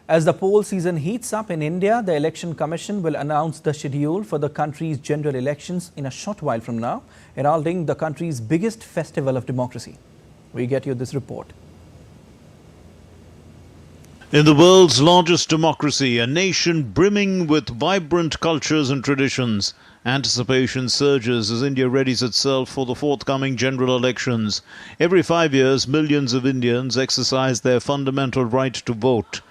As the poll season heats up in India, the Election Commission will announce the schedule for the country's general elections in a short while from now, heralding the country's biggest festival of democracy. We get you this report. In the world's largest democracy, a nation brimming with vibrant cultures and traditions, anticipation surges as India readies itself for the forthcoming general elections. Every 5 years, millions of Indians exercise their fundamental right to vote.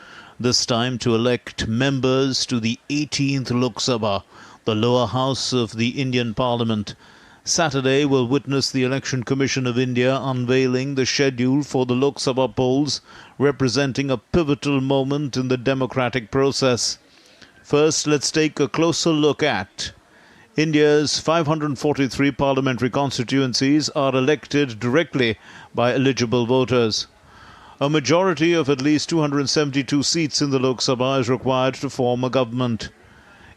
This time to elect members to the 18th Lok Sabha, the lower house of the Indian Parliament. Saturday will witness the Election Commission of India unveiling the schedule for the Lok Sabha polls, representing a pivotal moment in the democratic process. First, let's take a closer look at India's 543 parliamentary constituencies are elected directly by eligible voters. A majority of at least 272 seats in the Lok Sabha is required to form a government.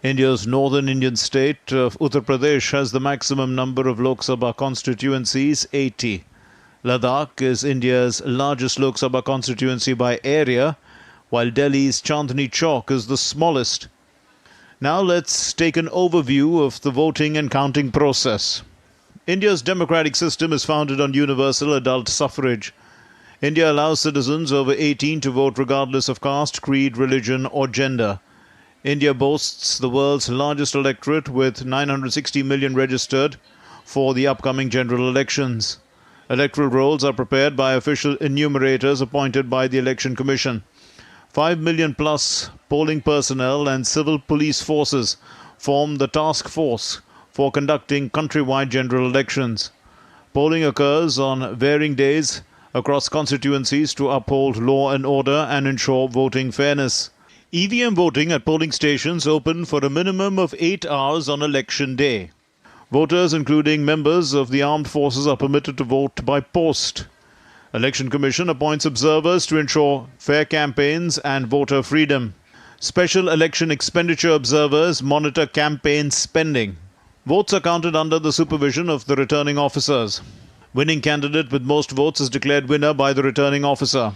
India's northern Indian state of Uttar Pradesh has the maximum number of Lok Sabha constituencies, 80. Ladakh is India's largest Lok Sabha constituency by area, while Delhi's Chandni Chowk is the smallest. Now let's take an overview of the voting and counting process. India's democratic system is founded on universal adult suffrage. India allows citizens over 18 to vote regardless of caste, creed, religion or gender. India boasts the world's largest electorate with 960 million registered for the upcoming general elections. Electoral rolls are prepared by official enumerators appointed by the Election Commission. 5 million plus polling personnel and civil police forces form the task force for conducting countrywide general elections. Polling occurs on varying days across constituencies to uphold law and order and ensure voting fairness. EVM voting at polling stations open for a minimum of 8 hours on election day. Voters, including members of the armed forces, are permitted to vote by post. Election Commission appoints observers to ensure fair campaigns and voter freedom. Special election expenditure observers monitor campaign spending. Votes are counted under the supervision of the returning officers. Winning candidate with most votes is declared winner by the returning officer.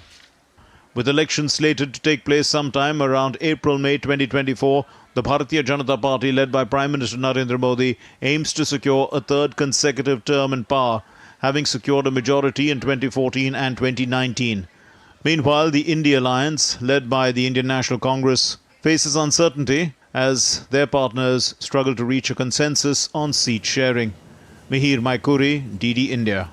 With elections slated to take place sometime around April-May 2024, the Bharatiya Janata Party, led by Prime Minister Narendra Modi, aims to secure a third consecutive term in power, having secured a majority in 2014 and 2019. Meanwhile, the India Alliance, led by the Indian National Congress, faces uncertainty as their partners struggle to reach a consensus on seat sharing. Mihir Maikuri, DD India.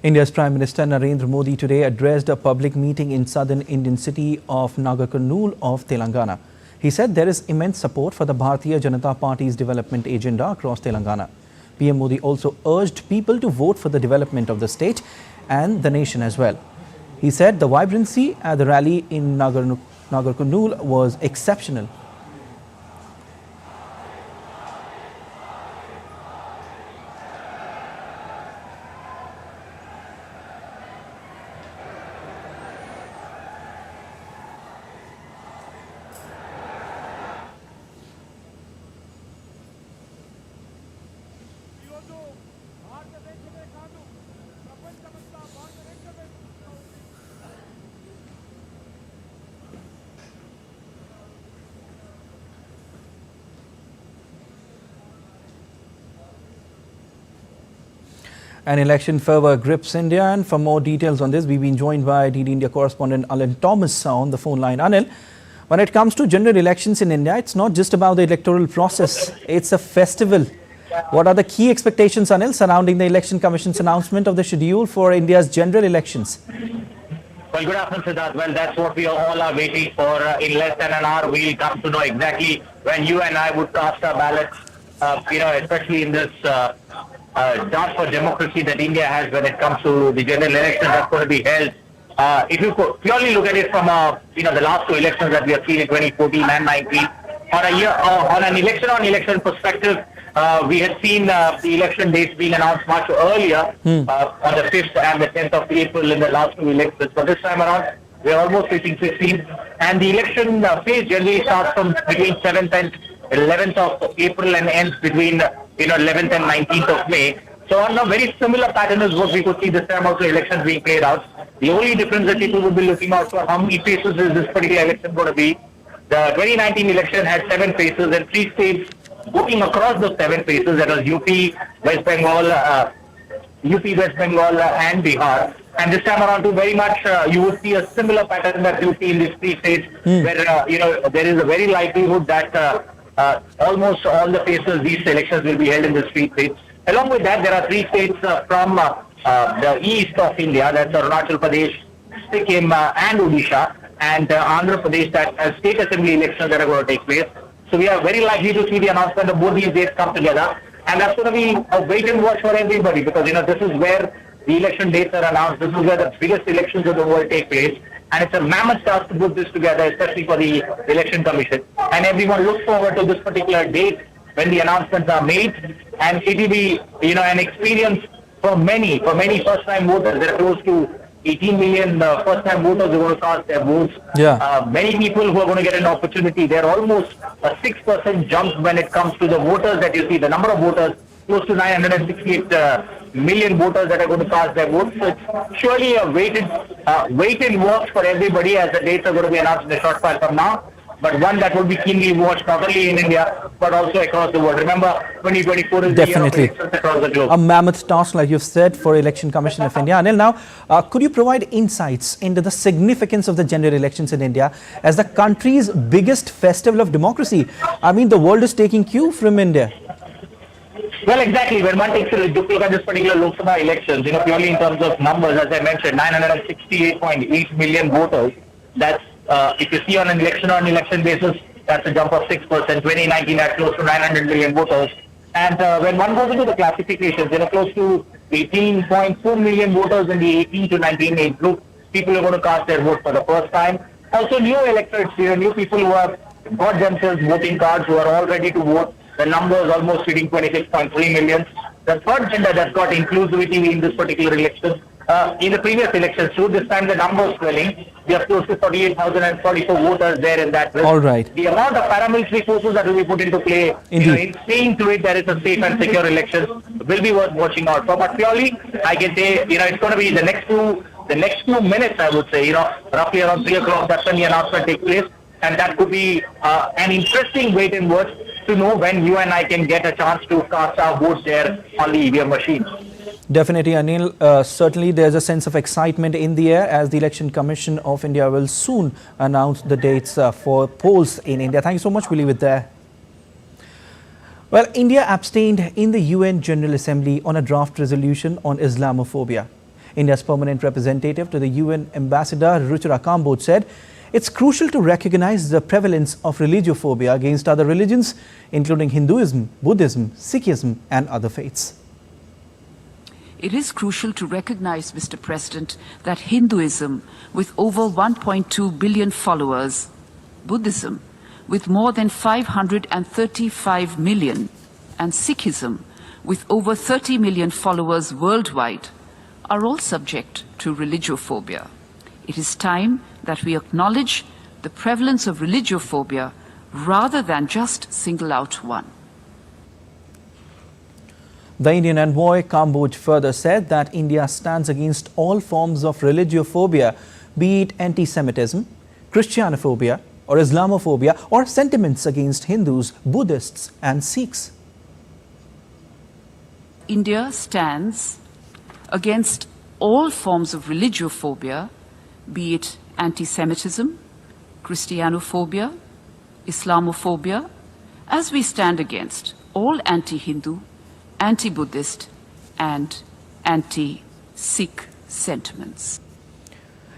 India's Prime Minister Narendra Modi today addressed a public meeting in southern Indian city of Nagarkurnool of Telangana. He said there is immense support for the Bharatiya Janata Party's development agenda across Telangana. PM Modi also urged people to vote for the development of the state and the nation as well. He said the vibrancy at the rally in Nagarkurnool was exceptional. An election fervor grips India, and for more details on this, we've been joined by DD India correspondent Anil Thomas on the phone line. Anil, when it comes to general elections in India, it's not just about the electoral process, it's a festival. What are the key expectations, Anil, surrounding the Election Commission's announcement of the schedule for India's general elections? Well, good afternoon, Siddharth. Well, that's what we all are waiting for. In less than an hour, we'll come to know exactly when you and I would cast our ballots, especially in this dance for democracy that India has when it comes to the general election that's going to be held. If you could purely look at it from the last two elections that we have seen in 2014 and 19, on an election perspective, we had seen the election dates being announced much earlier on the 5th and the 10th of April in the last two elections. So this time around, we are almost reaching 15th, and the election phase generally starts from between 7th and 11th of April and ends between 11th and 19th of May. So on a very similar pattern is what we could see this time also elections being played out. The only difference that people would be looking out for, how many phases is this particular election going to be? The 2019 election had 7 phases and 3 states voting across those 7 phases. That was UP, West Bengal, and Bihar. And this time around, too, very much you would see a similar pattern that you see in these 3 states, where there is a very likelihood that almost all the phases, these elections will be held in the 3 states. Along with that, there are 3 states from the east of India, that's Arunachal Pradesh, Sikkim, and Odisha, and Andhra Pradesh, that state assembly elections that are going to take place. So we are very likely to see the announcement of both these dates come together, and that's going to be a wait and watch for everybody, because this is where the election dates are announced. This is where the biggest elections of the world take place, and it's a mammoth task to put this together, especially for the Election Commission. And everyone looks forward to this particular date when the announcements are made, and it will be an experience for many first-time voters. There are close to 18 million first-time voters who are going to cast their votes. Yeah. Many people who are going to get an opportunity. They're almost a 6% jump when it comes to the voters that you see. The number of voters, close to 968 million voters that are going to cast their votes. So it's surely a wait and watch for everybody, as the dates are going to be announced in a short while from now. But one that will be keenly watched not only in India but also across the world. Remember, 2024 is the year of elections across the globe. A mammoth task, like you've said, for Election Commission of India. Anil, now, could you provide insights into the significance of the general elections in India as the country's biggest festival of democracy? I mean, the world is taking cue from India. Well, exactly. When one takes a look at this particular Lok Sabha elections, purely in terms of numbers, as I mentioned, 968.8 million voters. That's if you see on an election basis, that's a jump of 6%. 2019 had close to 900 million voters. And when one goes into the classifications, there are close to 18.4 million voters in the 18 to 19 age group. People are going to cast their vote for the first time. Also, new electorates, new people who have got themselves voting cards, who are all ready to vote. The number is almost hitting 26.3 million. The third gender that's got inclusivity in this particular election. In the previous elections, too, this time the number is swelling. We have close to 48,044 voters there in that list. All right. The amount of paramilitary forces that will be put into play, in saying to it there is a safe and secure election, will be worth watching out for. But purely, I can say, it's going to be the next few minutes, I would say, roughly around 3 o'clock, that's when the announcement takes place. And that could be an interesting wait and watch to know when you and I can get a chance to cast our votes there on the EVM machine. Definitely, Anil. Certainly, there's a sense of excitement in the air as the Election Commission of India will soon announce the dates for polls in India. Thank you so much. We'll leave it there. Well, India abstained in the UN General Assembly on a draft resolution on Islamophobia. India's permanent representative to the UN Ambassador Ruchira Kamboj said it's crucial to recognize the prevalence of religiophobia against other religions, including Hinduism, Buddhism, Sikhism, and other faiths. It is crucial to recognize, Mr. President, that Hinduism, with over 1.2 billion followers, Buddhism, with more than 535 million, and Sikhism, with over 30 million followers worldwide, are all subject to religiophobia. It is time that we acknowledge the prevalence of religiophobia rather than just single out one. The Indian envoy Kamboj further said that India stands against all forms of religiophobia, be it anti-Semitism, Christianophobia or Islamophobia or sentiments against Hindus, Buddhists and Sikhs. India stands against all forms of religiophobia, be it anti-Semitism, Christianophobia, Islamophobia, as we stand against all anti-Hindu, anti-Buddhist and anti-Sikh sentiments.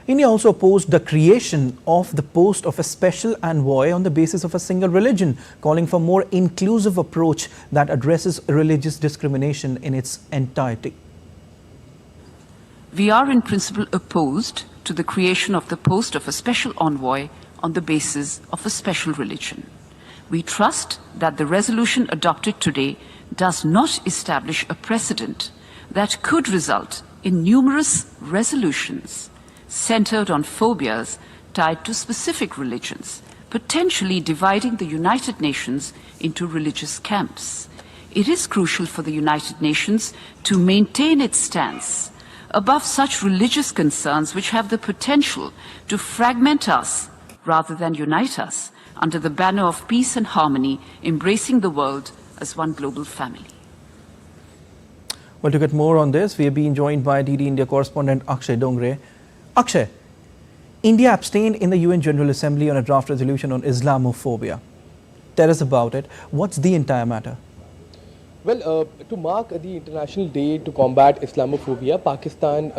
India also opposed the creation of the post of a special envoy on the basis of a single religion, calling for more inclusive approach that addresses religious discrimination in its entirety. We are in principle opposed to the creation of the post of a special envoy on the basis of a special religion. We trust that the resolution adopted today does not establish a precedent that could result in numerous resolutions centered on phobias tied to specific religions, potentially dividing the United Nations into religious camps. It is crucial for the United Nations to maintain its stance above such religious concerns which have the potential to fragment us rather than unite us under the banner of peace and harmony, embracing the world as one global family. Well, to get more on this, we have been joined by DD India correspondent Akshay Dongre. Akshay, India abstained in the UN General Assembly on a draft resolution on Islamophobia. Tell us about it. What's the entire matter? Well, to mark the International Day to Combat Islamophobia, Pakistan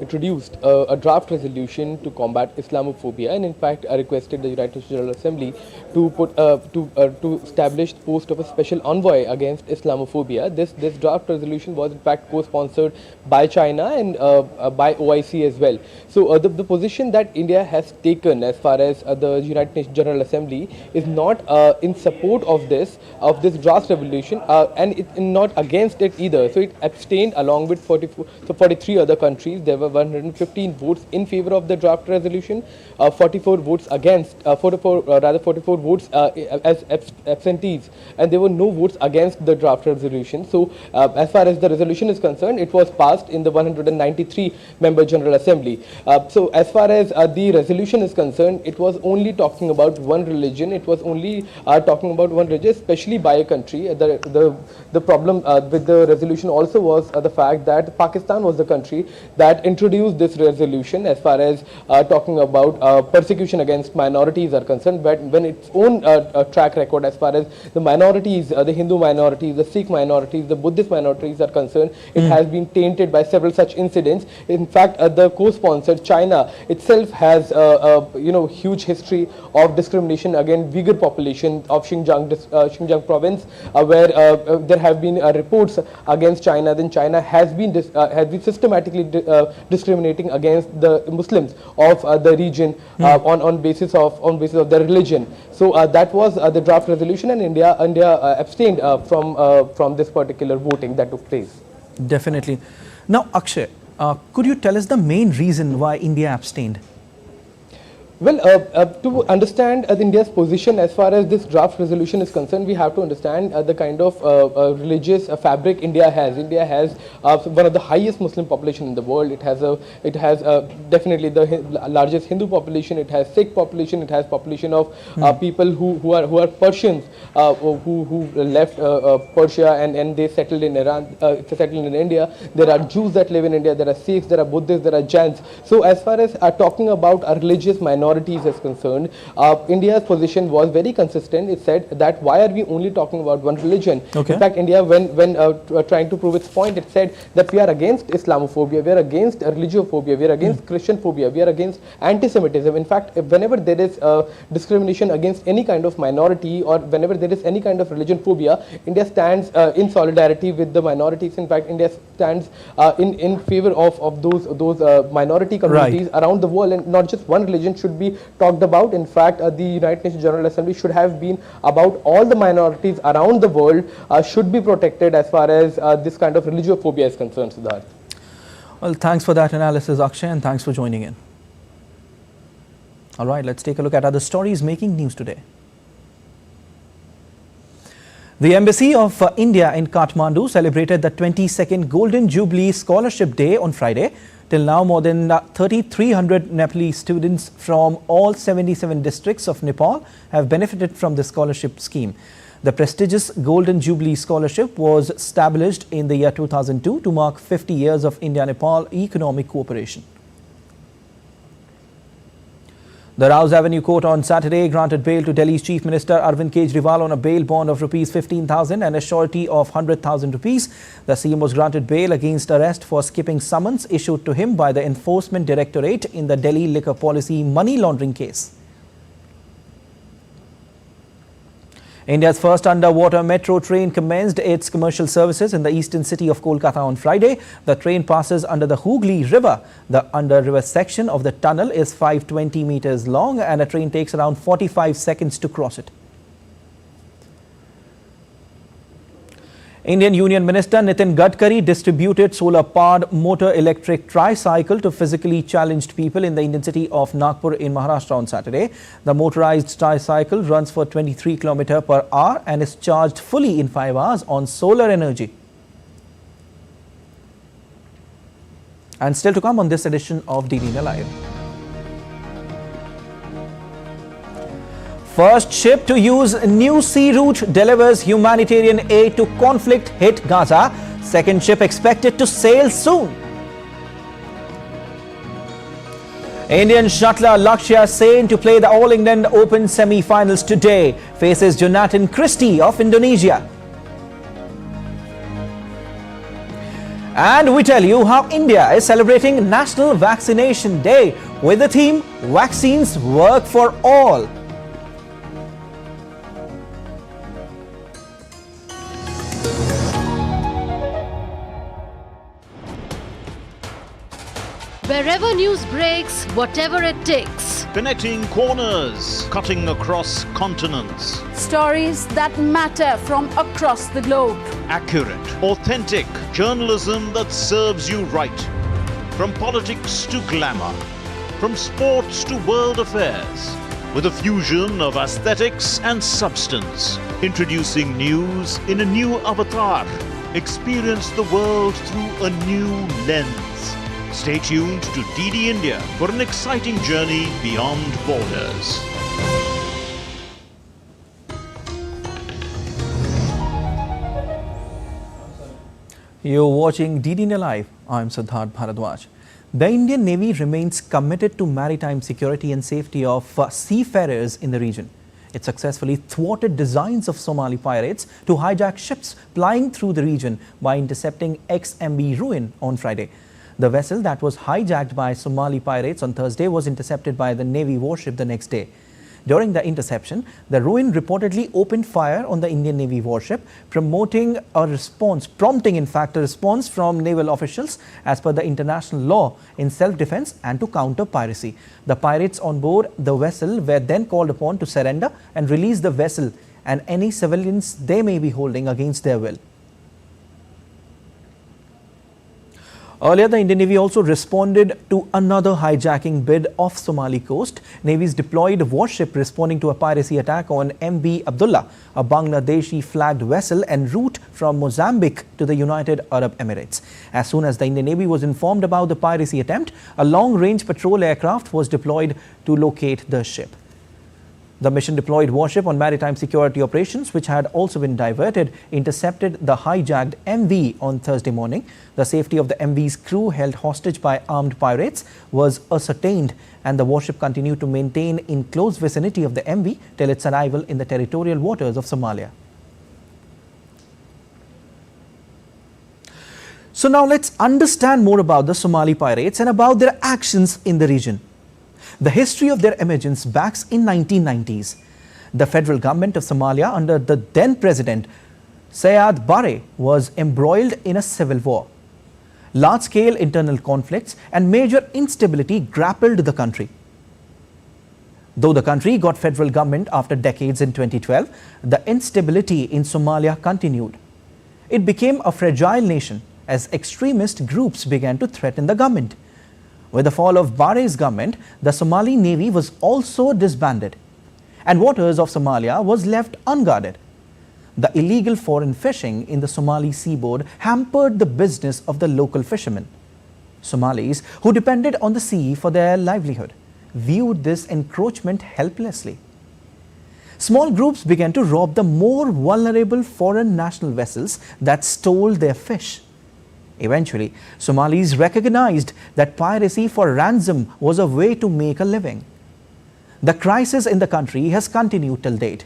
introduced a draft resolution to combat Islamophobia, and in fact requested the United Nations General Assembly to establish the post of a special envoy against Islamophobia. This draft resolution was in fact co-sponsored by China and by OIC as well. So the position that India has taken as far as the United Nations General Assembly is not in support of this draft resolution. And it's not against it either. So it abstained along with 43 other countries. There were 115 votes in favor of the draft resolution, 44 votes against, 44 votes as absentees, and there were no votes against the draft resolution. So as far as the resolution is concerned, it was passed in the 193-member General Assembly. So as far as the resolution is concerned, it was only talking about one religion. It was only talking about one religion, especially by a country. The problem with the resolution also was the fact that Pakistan was the country that introduced this resolution as far as talking about persecution against minorities are concerned, but when its own track record as far as the minorities, the Hindu minorities, the Sikh minorities, the Buddhist minorities are concerned, it has been tainted by several such incidents. In fact, the co-sponsor China itself has huge history of discrimination against Uyghur population of Xinjiang province, where there have been reports against China. Then China has been systematically discriminating against the Muslims of the region on basis of their religion. So that was the draft resolution, and India abstained from this particular voting that took place. Definitely. Now, Akshay, could you tell us the main reason why India abstained? Well, to understand India's position as far as this draft resolution is concerned, we have to understand the kind of religious fabric India has. India has one of the highest Muslim population in the world. It has definitely the largest Hindu population. It has Sikh population. It has population of people who are Persians, who left Persia and they settled in Iran, settled in India. There are Jews that live in India. There are Sikhs. There are Buddhists. There are Jains. So as far as talking about a religious minorities is concerned, India's position was very consistent. It said that why are we only talking about one religion? Okay. In fact, India, when trying to prove its point, it said that we are against Islamophobia, we are against religiophobia, we are against Christian phobia, we are against anti-Semitism. In fact, whenever there is discrimination against any kind of minority, or whenever there is any kind of religion phobia, India stands in solidarity with the minorities. In fact, India stands in favor of those minority communities around the world, and not just one religion should be talked about. In fact, the United Nations General Assembly should have been about all the minorities around the world should be protected as far as this kind of religiophobia is concerned, Siddharth. Well, thanks for that analysis, Akshay, and thanks for joining in. All right, let's take a look at other stories making news today. The Embassy of India in Kathmandu celebrated the 22nd Golden Jubilee Scholarship Day on Friday. Till now, more than 3,300 Nepalese students from all 77 districts of Nepal have benefited from the scholarship scheme. The prestigious Golden Jubilee Scholarship was established in the year 2002 to mark 50 years of India-Nepal economic cooperation. The Rouse Avenue Court on Saturday granted bail to Delhi's Chief Minister Arvind Kejriwal on a bail bond of Rs 15,000 and a surety of 100,000 rupees. The CM was granted bail against arrest for skipping summons issued to him by the Enforcement Directorate in the Delhi liquor policy money laundering case. India's first underwater metro train commenced its commercial services in the eastern city of Kolkata on Friday. The train passes under the Hooghly River. The under-river section of the tunnel is 520 meters long and a train takes around 45 seconds to cross it. Indian Union Minister Nitin Gadkari distributed solar-powered motor electric tricycle to physically challenged people in the Indian city of Nagpur in Maharashtra on Saturday. The motorized tricycle runs for 23 km per hour and is charged fully in 5 hours on solar energy. And still to come on this edition of DD Live. First ship to use new sea route delivers humanitarian aid to conflict-hit Gaza. Second ship expected to sail soon. Indian shuttler Lakshya Sen to play the All England Open semi-finals today. Faces Jonathan Christie of Indonesia. And we tell you how India is celebrating National Vaccination Day with the theme Vaccines Work for All. Wherever news breaks, whatever it takes. Connecting corners, cutting across continents. Stories that matter from across the globe. Accurate, authentic journalism that serves you right. From politics to glamour, from sports to world affairs, with a fusion of aesthetics and substance. Introducing news in a new avatar. Experience the world through a new lens. Stay tuned to DD India for an exciting journey beyond borders. You're watching DD Live. I'm Siddharth Bharadwaj. The Indian Navy remains committed to maritime security and safety of seafarers in the region. It successfully thwarted designs of Somali pirates to hijack ships plying through the region by intercepting ex-MV Ruin on Friday. The vessel that was hijacked by Somali pirates on Thursday was intercepted by the Navy warship the next day. During the interception, the Ruin reportedly opened fire on the Indian Navy warship, prompting a response from naval officials as per the international law in self-defense and to counter piracy. The pirates on board the vessel were then called upon to surrender and release the vessel and any civilians they may be holding against their will. Earlier, the Indian Navy also responded to another hijacking bid off Somali coast. Navy's deployed warship responding to a piracy attack on MV Abdullah, a Bangladeshi flagged vessel en route from Mozambique to the United Arab Emirates. As soon as the Indian Navy was informed about the piracy attempt, a long-range patrol aircraft was deployed to locate the ship. The mission-deployed warship on maritime security operations, which had also been diverted, intercepted the hijacked MV on Thursday morning. The safety of the MV's crew held hostage by armed pirates was ascertained, and the warship continued to maintain in close vicinity of the MV till its arrival in the territorial waters of Somalia. So now let's understand more about the Somali pirates and about their actions in the region. The history of their emergence backs in 1990s. The federal government of Somalia under the then president Siad Barre was embroiled in a civil war. Large-scale internal conflicts and major instability grappled the country. Though the country got federal government after decades in 2012, the instability in Somalia continued. It became a fragile nation as extremist groups began to threaten the government. With the fall of Barre's government, the Somali Navy was also disbanded, and waters of Somalia was left unguarded. The illegal foreign fishing in the Somali seaboard hampered the business of the local fishermen. Somalis, who depended on the sea for their livelihood, viewed this encroachment helplessly. Small groups began to rob the more vulnerable foreign national vessels that stole their fish. Eventually, Somalis recognized that piracy for ransom was a way to make a living. The crisis in the country has continued till date.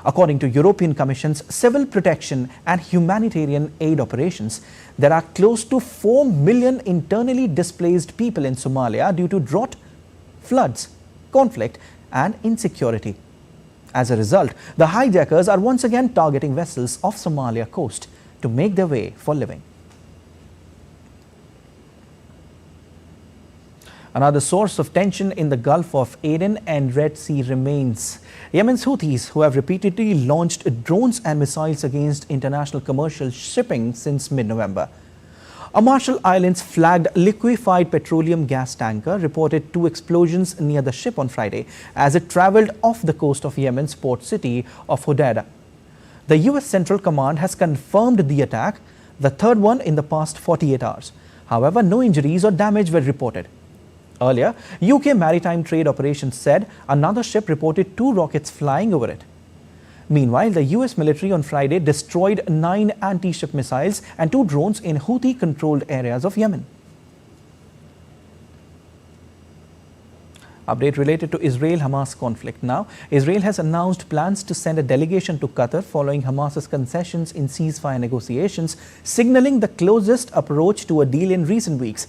According to European Commission's Civil Protection and Humanitarian Aid Operations, there are close to 4 million internally displaced people in Somalia due to drought, floods, conflict, and insecurity. As a result, the hijackers are once again targeting vessels off Somalia coast to make their way for living. Another source of tension in the Gulf of Aden and Red Sea remains Yemen's Houthis, who have repeatedly launched drones and missiles against international commercial shipping since mid-November. A Marshall Islands flagged liquefied petroleum gas tanker reported 2 explosions near the ship on Friday as it traveled off the coast of Yemen's port city of Hodeidah. The US Central Command has confirmed the attack, the third one in the past 48 hours. However, no injuries or damage were reported. Earlier, UK Maritime Trade Operations said another ship reported 2 rockets flying over it. Meanwhile, the US military on Friday destroyed 9 anti-ship missiles and 2 drones in Houthi-controlled areas of Yemen. Update related to Israel-Hamas conflict now. Israel has announced plans to send a delegation to Qatar following Hamas's concessions in ceasefire negotiations, signaling the closest approach to a deal in recent weeks.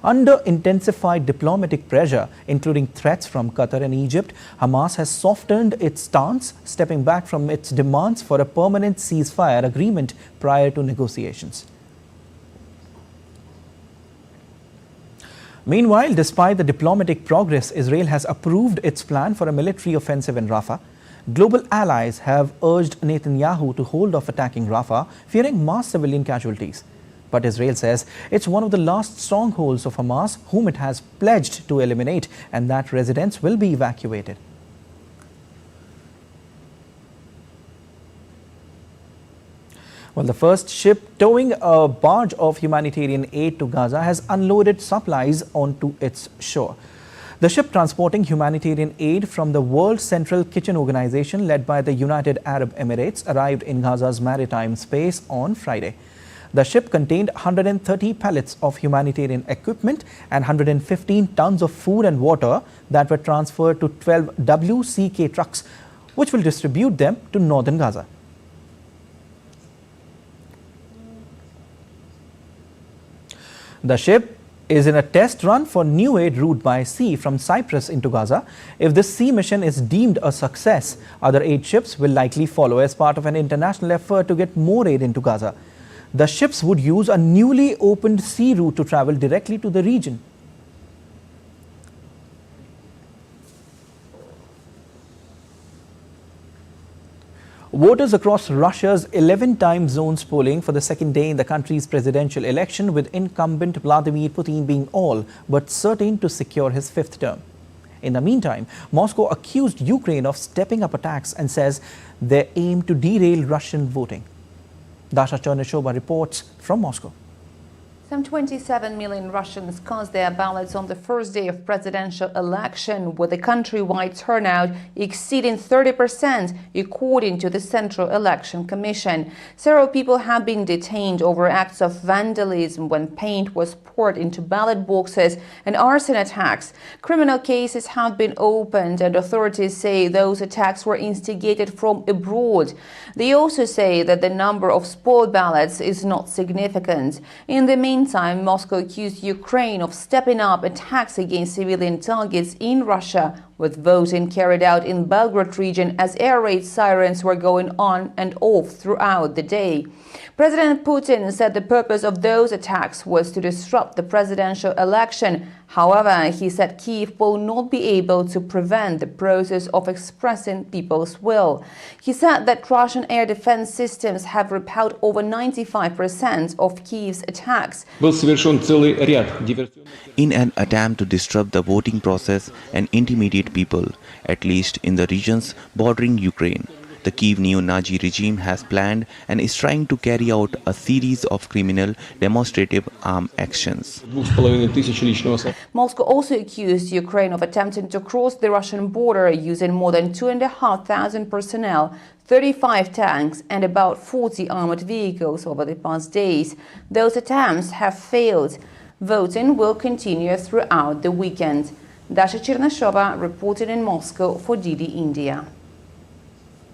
Under intensified diplomatic pressure, including threats from Qatar and Egypt, Hamas has softened its stance, stepping back from its demands for a permanent ceasefire agreement prior to negotiations. Meanwhile, despite the diplomatic progress, Israel has approved its plan for a military offensive in Rafah. Global allies have urged Netanyahu to hold off attacking Rafah, fearing mass civilian casualties. But Israel says it's one of the last strongholds of Hamas, whom it has pledged to eliminate, and that residents will be evacuated. Well, the first ship towing a barge of humanitarian aid to Gaza has unloaded supplies onto its shore. The ship transporting humanitarian aid from the World Central Kitchen Organization, led by the United Arab Emirates, arrived in Gaza's maritime space on Friday. The ship contained 130 pallets of humanitarian equipment and 115 tons of food and water that were transferred to 12 WCK trucks, which will distribute them to northern Gaza. The ship is in a test run for new aid route by sea from Cyprus into Gaza. If this sea mission is deemed a success, other aid ships will likely follow as part of an international effort to get more aid into Gaza. The ships would use a newly opened sea route to travel directly to the region. Voters across Russia's 11 time zones polling for the second day in the country's presidential election, with incumbent Vladimir Putin being all but certain to secure his 5th term. In the meantime, Moscow accused Ukraine of stepping up attacks and says they aim to derail Russian voting. Dasha Chernyshoba reports from Moscow. Some 27 million Russians cast their ballots on the first day of presidential election, with a countrywide turnout exceeding 30%, according to the Central Election Commission. Several people have been detained over acts of vandalism when paint was poured into ballot boxes and arson attacks. Criminal cases have been opened, and authorities say those attacks were instigated from abroad. They also say that the number of spoiled ballots is not significant. In the meantime, Moscow accused Ukraine of stepping up attacks against civilian targets in Russia, with voting carried out in Belgrade region as air raid sirens were going on and off throughout the day. President Putin said the purpose of those attacks was to disrupt the presidential election. However, he said Kyiv will not be able to prevent the process of expressing people's will. He said that Russian air defense systems have repelled over 95% of Kyiv's attacks. In an attempt to disrupt the voting process and intimidate people, at least in the regions bordering Ukraine, the Kyiv neo-Nazi regime has planned and is trying to carry out a series of criminal demonstrative armed actions. Moscow also accused Ukraine of attempting to cross the Russian border using more than 2,500 personnel, 35 tanks and about 40 armored vehicles over the past days. Those attempts have failed. Voting will continue throughout the weekend. Dasha Chernyshoba reported in Moscow for DD India.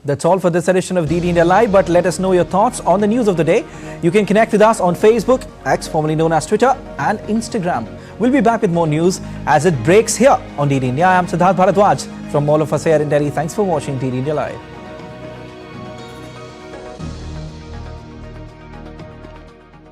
That's all for this edition of DD India Live, but let us know your thoughts on the news of the day. You can connect with us on Facebook, X formerly known as Twitter, and Instagram. We'll be back with more news as it breaks here on DD India. I am Siddharth Bharadwaj from all of us here in Delhi. Thanks for watching DD India Live.